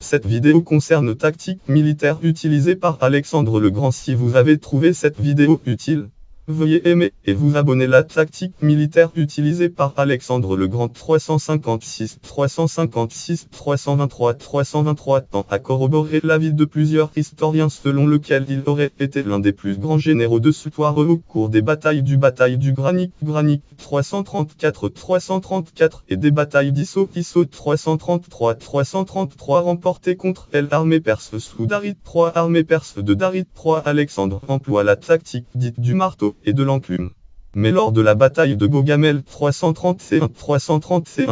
Cette vidéo concerne tactiques militaires utilisées par Alexandre le Grand. Si vous avez trouvé cette vidéo utile, veuillez aimer et vous abonner. La tactique militaire utilisée par Alexandre le Grand 353 tend à corroborer l'avis de plusieurs historiens selon lequel il aurait été l'un des plus grands généraux de ce soir au cours des batailles du Granic 334 et des batailles d'Issau 333 remportées contre l'armée perse sous Darid III. Armée perse de Darid III, Alexandre emploie la tactique dite du marteau et de l'enclume. Mais lors de la bataille de Gaugamel 331,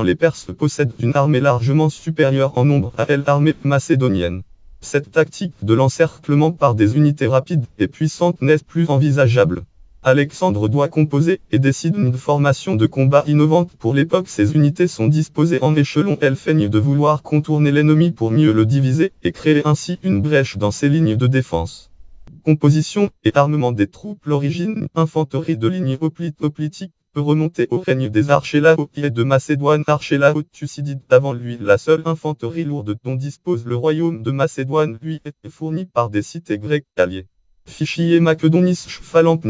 les Perses possèdent une armée largement supérieure en nombre à l'armée macédonienne. Cette tactique de l'encerclement par des unités rapides et puissantes n'est plus envisageable. Alexandre doit composer et décide une formation de combat innovante pour l'époque. Ces unités sont disposées en échelon. Elles feignent de vouloir contourner l'ennemi pour mieux le diviser et créer ainsi une brèche dans ses lignes de défense. Composition et armement des troupes. L'origine infanterie de ligne hoplitique peut remonter au règne des Archélaos de Macédoine. Archélaos Thucydide. Avant lui, la seule infanterie lourde dont dispose le royaume de Macédoine lui est fournie par des cités grecques alliées. Fichier Macedonis Phalange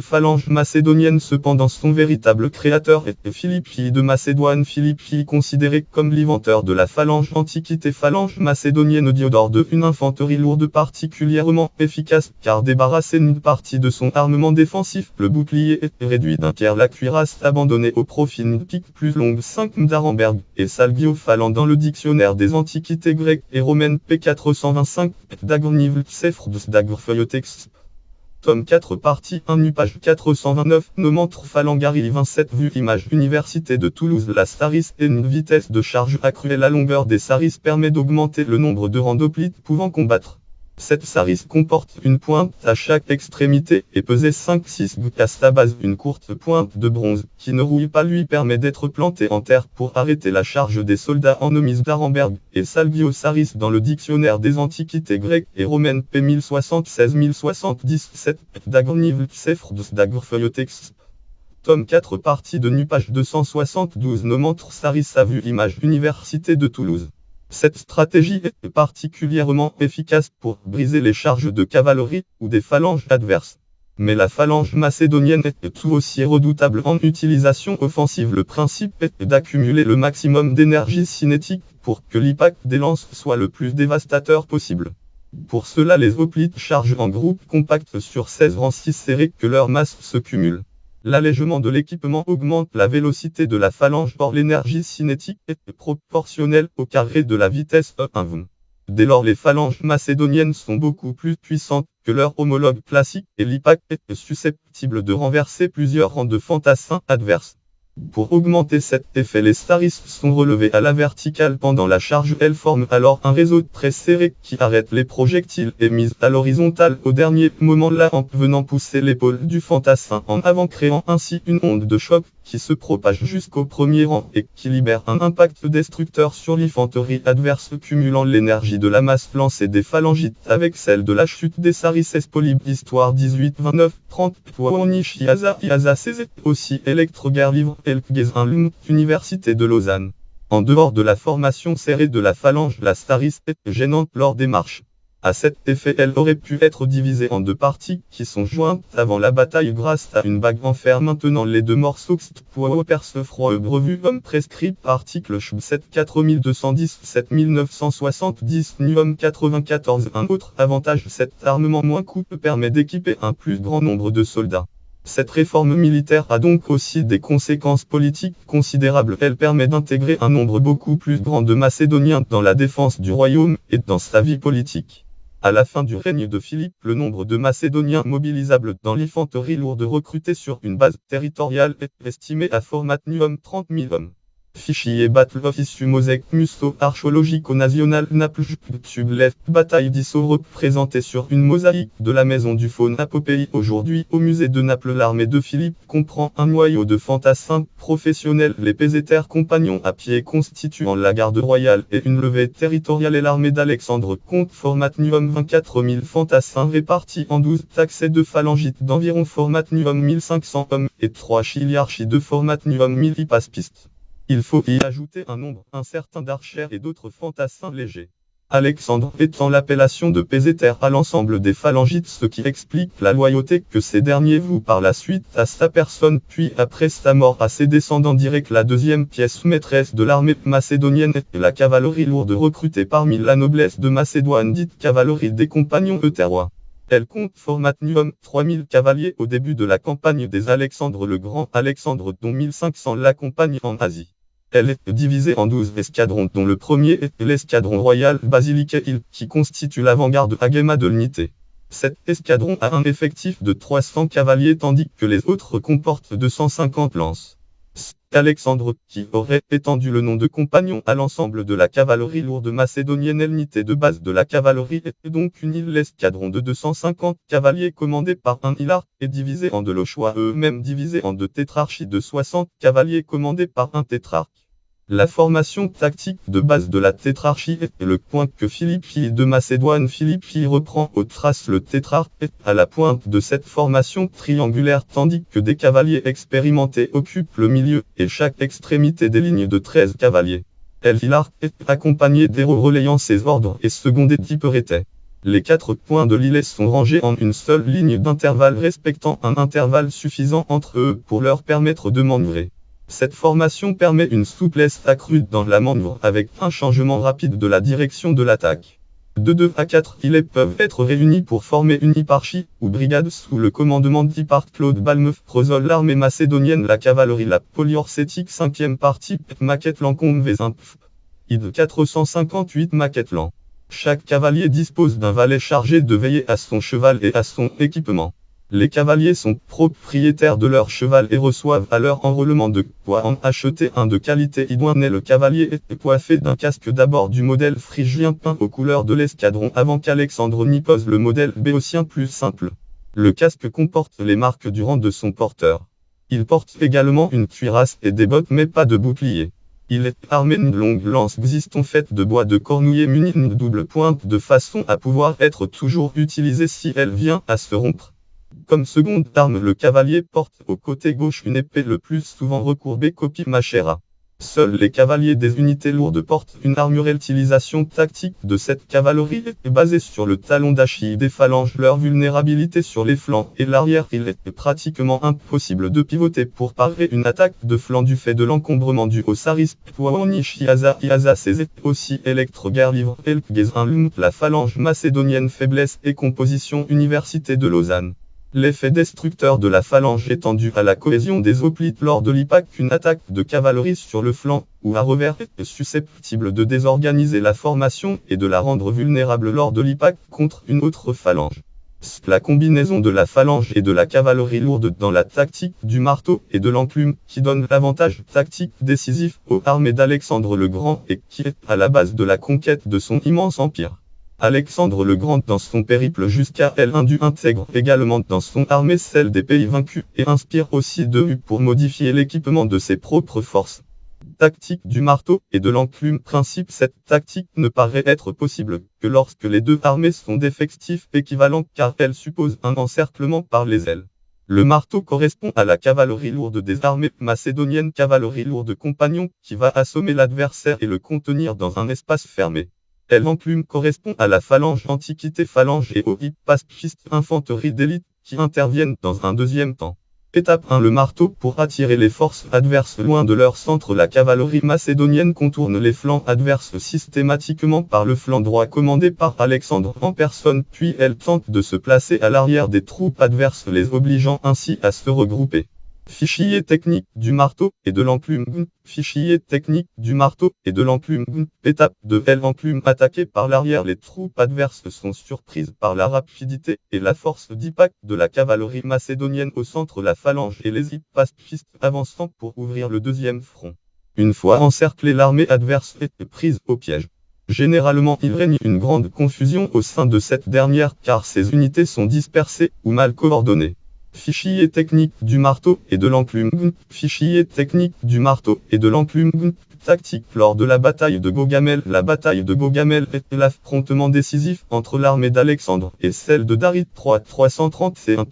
phalange macédonienne. Cependant son véritable créateur est Philippe I de Macédoine. Philippe I considéré comme l'inventeur de la phalange antiquité. Phalange macédonienne. Diodore II, une infanterie lourde particulièrement efficace car débarrassée d'une partie de son armement défensif. Le bouclier est réduit d'un tiers. La cuirasse abandonnée au profit d'une pique plus longue. 5 d'Arenberg et Salgio-Phalan dans le dictionnaire des antiquités grecques et romaines. P 425 Dagrnivel Sefrds Dagrfeuilletex. Tome 4 partie 1 page 429 Nomentre Phalangari 27 Vue image Université de Toulouse. La Saris et une vitesse de charge accrue et la longueur des Saris permet d'augmenter le nombre de randoplites pouvant combattre. Cette Saris comporte une pointe à chaque extrémité et pesait 5-6 gouttes à sa base. Une courte pointe de bronze qui ne rouille pas lui permet d'être plantée en terre pour arrêter la charge des soldats. En nomise d'Arenberg et Salgio Saris dans le dictionnaire des antiquités grecques et romaines. P 1076-1077 Dagrnivel Sefrds Dagrfeuilletex. Tome 4 partie de page 272 Nomentre Saris à vue image Université de Toulouse. Cette stratégie est particulièrement efficace pour briser les charges de cavalerie ou des phalanges adverses. Mais la phalange macédonienne est tout aussi redoutable en utilisation offensive. Le principe est d'accumuler le maximum d'énergie cinétique pour que l'impact des lances soit le plus dévastateur possible. Pour cela, les hoplites chargent en groupe compact sur 16 rangs si serrés que leur masse se cumule. L'allègement de l'équipement augmente la vélocité de la phalange. Or l'énergie cinétique est proportionnelle au carré de la vitesse E1. Dès lors les phalanges macédoniennes sont beaucoup plus puissantes que leurs homologues classiques et l'impact est susceptible de renverser plusieurs rangs de fantassins adverses. Pour augmenter cet effet, les Saris sont relevés à la verticale pendant la charge. Elles forment alors un réseau très serré qui arrête les projectiles et mise à l'horizontale au dernier moment, la hampe venant pousser l'épaule du fantassin en avant, créant ainsi une onde de choc qui se propage jusqu'au premier rang et qui libère un impact destructeur sur l'infanterie adverse, cumulant l'énergie de la masse lancée des phalangites avec celle de la chute des Saris. Espolib Histoire 18-29-30 Poonish Iaza CZ. Aussi Electroguerre livre Elkgesenlum, Université de Lausanne. En dehors de la formation serrée de la phalange, la Saris est gênante lors des marches. À cet effet, elle aurait pu être divisée en deux parties qui sont jointes avant la bataille grâce à une bague en fer maintenant les deux morceaux. Perse froid brevu homme prescrit article Schb 7 4210 7970 Nuum 94. Un autre avantage, cet armement moins coûteux permet d'équiper un plus grand nombre de soldats. Cette réforme militaire a donc aussi des conséquences politiques considérables. Elle permet d'intégrer un nombre beaucoup plus grand de Macédoniens dans la défense du royaume et dans sa vie politique. À la fin du règne de Philippe, le nombre de Macédoniens mobilisables dans l'infanterie lourde recrutée sur une base territoriale est estimé à format Nuum 30 000 hommes. Fichier Battle of Issue Mosaic Musto Archéologico National Naples Tube Left Bataille d'Issau représentée sur une mosaïque de la maison du faune Apopéi. Aujourd'hui au musée de Naples, l'armée de Philippe comprend un noyau de fantassins professionnels, les peseter compagnons à pied constituant la garde royale et une levée territoriale, et l'armée d'Alexandre compte format Nuum 24 000 fantassins répartis en 12 taxés de phalangites d'environ format Nuum 1500 hommes et 3 chiliarchies de format Nuum 1000 hypaspistes. Il faut y ajouter un nombre incertain d'archers et d'autres fantassins légers. Alexandre étant l'appellation de Pézéter à l'ensemble des phalangites, ce qui explique la loyauté que ces derniers vouent par la suite à sa personne, puis après sa mort à ses descendants directs. La deuxième pièce maîtresse de l'armée macédonienne est la cavalerie lourde recrutée parmi la noblesse de Macédoine, dite cavalerie des compagnons euterrois. Elle compte formatum 3000 cavaliers au début de la campagne des Alexandre le Grand, Alexandre dont 1500 l'accompagnent en Asie. Elle est divisée en 12 escadrons, dont le premier est l'escadron royal Basilique Hill, qui constitue l'avant-garde Agema de l'unité. Cet escadron a un effectif de 300 cavaliers tandis que les autres comportent 250 lances. Alexandre, qui aurait étendu le nom de compagnon à l'ensemble de la cavalerie lourde macédonienne, l'unité de base de la cavalerie est donc une île. L'escadron de 250 cavaliers commandé par un hilar est divisé en deux, le choix eux-mêmes divisé en deux tétrarchies de 60 cavaliers commandés par un tétrarque. La formation tactique de base de la tétrarchie est le point que Philippe I de Macédoine reprend aux traces. Le tétrarque est à la pointe de cette formation triangulaire tandis que des cavaliers expérimentés occupent le milieu et chaque extrémité des lignes de 13 cavaliers. El Hilar est accompagné d'héros relayant ses ordres et secondé d'hyperétais. Les 4 points de l'îlet sont rangés en une seule ligne d'intervalle respectant un intervalle suffisant entre eux pour leur permettre de manœuvrer. Cette formation permet une souplesse accrue dans la manœuvre avec un changement rapide de la direction de l'attaque. De 2 à 4 îlets peuvent être réunis pour former une hipparchie ou brigade sous le commandement d'Hipparque Claude Balmeuf Prozol. L'armée macédonienne, la cavalerie, la poliorcétique 5e partie, Maquetlan Comvezinpf, id 458 Maquetlan. Chaque cavalier dispose d'un valet chargé de veiller à son cheval et à son équipement. Les cavaliers sont propriétaires de leur cheval et reçoivent à leur enrôlement de quoi en acheter un de qualité idoine. Le cavalier est coiffé d'un casque d'abord du modèle phrygien peint aux couleurs de l'escadron avant qu'Alexandre n'y pose le modèle béotien plus simple. Le casque comporte les marques du rang de son porteur. Il porte également une cuirasse et des bottes mais pas de bouclier. Il est armé d'une longue lance xyston faite de bois de cornouiller munie d'une double pointe de façon à pouvoir être toujours utilisée si elle vient à se rompre. Comme seconde arme, le cavalier porte au côté gauche une épée le plus souvent recourbée copie machera. Seuls les cavaliers des unités lourdes portent une armure. L'utilisation tactique de cette cavalerie est basée sur le talon d'Achille des phalanges, leur vulnérabilité sur les flancs et l'arrière. Il est pratiquement impossible de pivoter pour parer une attaque de flanc du fait de l'encombrement du Osaris Pwanish Iaza Cézé. Aussi électro-guerre livre Elkgezin. La phalange macédonienne, faiblesse et composition. Université de Lausanne. L'effet destructeur de la phalange étant dû à la cohésion des hoplites lors de l'IPAC. Une attaque de cavalerie sur le flanc ou à revers est susceptible de désorganiser la formation et de la rendre vulnérable lors de l'IPAC contre une autre phalange. La combinaison de la phalange et de la cavalerie lourde dans la tactique du marteau et de l'enclume qui donne l'avantage tactique décisif aux armées d'Alexandre le Grand et qui est à la base de la conquête de son immense empire. Alexandre le Grand, dans son périple jusqu'à l'Inde, intègre également dans son armée celle des pays vaincus et inspire aussi de vues pour modifier l'équipement de ses propres forces. Tactique du marteau et de l'enclume principe. Cette tactique ne paraît être possible que lorsque les deux armées sont d'effectifs équivalents car elle suppose un encerclement par les ailes. Le marteau correspond à la cavalerie lourde des armées macédoniennes, cavalerie lourde compagnon qui va assommer l'adversaire et le contenir dans un espace fermé. L'enclume correspond à la phalange antiquité phalange et aux pacifistes infanterie d'élite qui interviennent dans un deuxième temps. Étape 1. Le marteau pour attirer les forces adverses loin de leur centre. La cavalerie macédonienne contourne les flancs adverses systématiquement par le flanc droit commandé par Alexandre en personne, puis elle tente de se placer à l'arrière des troupes adverses, les obligeant ainsi à se regrouper. Fichier technique du marteau et de l'enclume. Fichier technique du marteau et de l'enclume. Étape 2. L'enclume attaquée par l'arrière. Les troupes adverses sont surprises par la rapidité et la force d'IPAC de la cavalerie macédonienne au centre, la phalange et les pacifistes avançant pour ouvrir le deuxième front. Une fois encerclée, l'armée adverse est prise au piège. Généralement, il règne une grande confusion au sein de cette dernière car ces unités sont dispersées ou mal coordonnées. Fichier technique du marteau et de l'enclume. Fichier technique du marteau et de l'enclume. Tactique lors de la bataille de Gaugamel. La bataille de Gaugamel est l'affrontement décisif entre l'armée d'Alexandre et celle de Darit 331.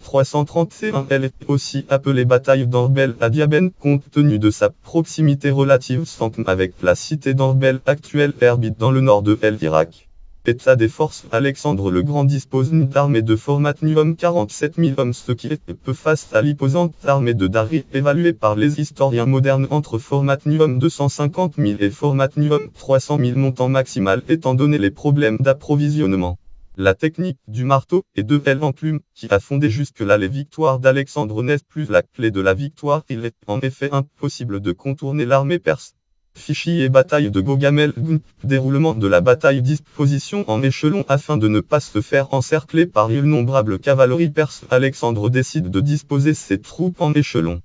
Elle est aussi appelée bataille d'Orbel à Diabène compte tenu de sa proximité relative avec la cité d'Orbel actuelle Erbil dans le nord de l'Irak. État des forces, Alexandre le Grand dispose d'une armée de formatnium 47 000 hommes, ce qui est peu face à l'imposante armée de Dari, évaluée par les historiens modernes entre formatnium 250 000 et formatnium 300 000, montant maximal étant donné les problèmes d'approvisionnement. La technique du marteau et de l'aile en plume, qui a fondé jusque-là les victoires d'Alexandre, n'est plus la clé de la victoire. Il est en effet impossible de contourner l'armée perse. Fichier bataille de Gogamel. Déroulement de la bataille. Disposition en échelon afin de ne pas se faire encercler par l'innombrable cavalerie perse. Alexandre décide de disposer ses troupes en échelon.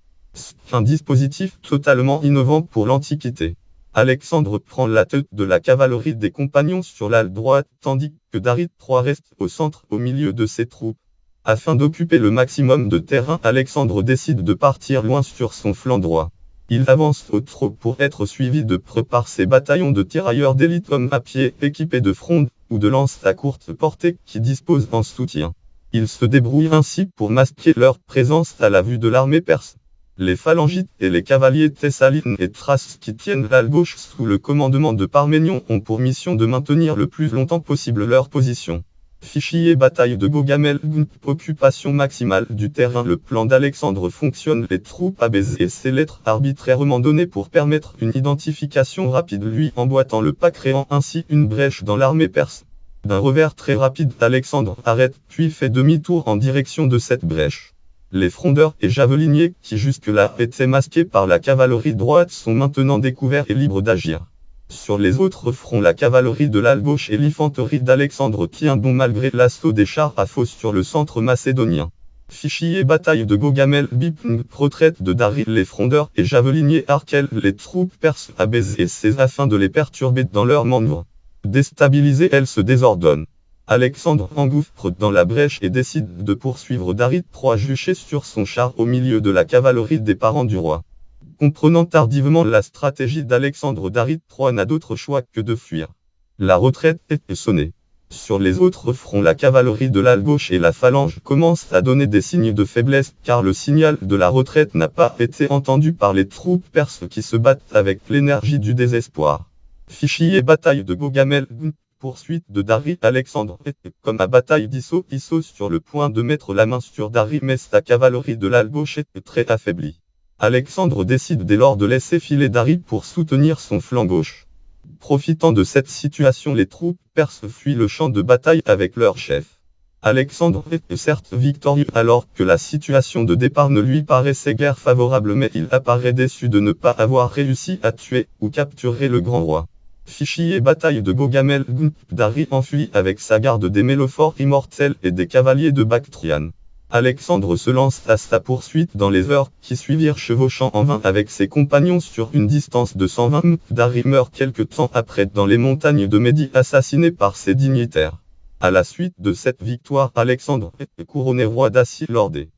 Un dispositif totalement innovant pour l'Antiquité. Alexandre prend la tête de la cavalerie des compagnons sur l'aile droite, tandis que Dari III reste au centre, au milieu de ses troupes. Afin d'occuper le maximum de terrain, Alexandre décide de partir loin sur son flanc droit. Il avance au trot pour être suivi de près par ses bataillons de tirailleurs d'élite hommes à pied, équipés de frondes ou de lances à courte portée qui disposent en soutien. Ils se débrouillent ainsi pour masquer leur présence à la vue de l'armée perse. Les phalangites et les cavaliers thessalines et thraces qui tiennent l'aile gauche sous le commandement de Parménion ont pour mission de maintenir le plus longtemps possible leur position. Fichier bataille de Gogamel. Occupation maximale du terrain. Le plan d'Alexandre fonctionne. Les troupes abaissent et ses lettres arbitrairement données pour permettre une identification rapide, lui emboîtant le pas, créant ainsi une brèche dans l'armée perse. D'un revers très rapide, Alexandre arrête puis fait demi-tour en direction de cette brèche. Les frondeurs et javeliniers, qui jusque-là étaient masqués par la cavalerie droite, sont maintenant découverts et libres d'agir. Sur les autres fronts, la cavalerie de l'aile gauche et l'infanterie d'Alexandre tient bon malgré l'assaut des chars à fosse sur le centre macédonien. Fichier bataille de Gogamel. Bipng. Retraite de Dari. Les frondeurs et javeliniers harquellent les troupes perses abaissent et saises afin de les perturber dans leurs manœuvres. Déstabilisées, elles se désordonnent. Alexandre engouffre dans la brèche et décide de poursuivre Dari III juché sur son char au milieu de la cavalerie des parents du roi. Comprenant tardivement la stratégie d'Alexandre, Dari III n'a d'autre choix que de fuir. La retraite est sonnée. Sur les autres fronts, la cavalerie de l'aile gauche et la phalange commencent à donner des signes de faiblesse, car le signal de la retraite n'a pas été entendu par les troupes perses qui se battent avec l'énergie du désespoir. Fichier bataille de Gogamel. Poursuite de Dari. Alexandre est, comme à bataille d'Issos, sur le point de mettre la main sur Dari, mais sa cavalerie de l'aile gauche est très affaiblie. Alexandre décide dès lors de laisser filer Dari pour soutenir son flanc gauche. Profitant de cette situation, les troupes perses fuient le champ de bataille avec leur chef. Alexandre est certes victorieux alors que la situation de départ ne lui paraissait guère favorable, mais il apparaît déçu de ne pas avoir réussi à tuer ou capturer le grand roi. Fichier bataille de Gogamel. Dari enfuit avec sa garde des mélophores immortels et des cavaliers de Bactriane. Alexandre se lance à sa poursuite dans les heures qui suivirent, chevauchant en vain avec ses compagnons sur une distance de 120 m. Dari meurt quelque temps après dans les montagnes de Médie, assassiné par ses dignitaires. À la suite de cette victoire, Alexandre est couronné roi d'Assi-Lordé.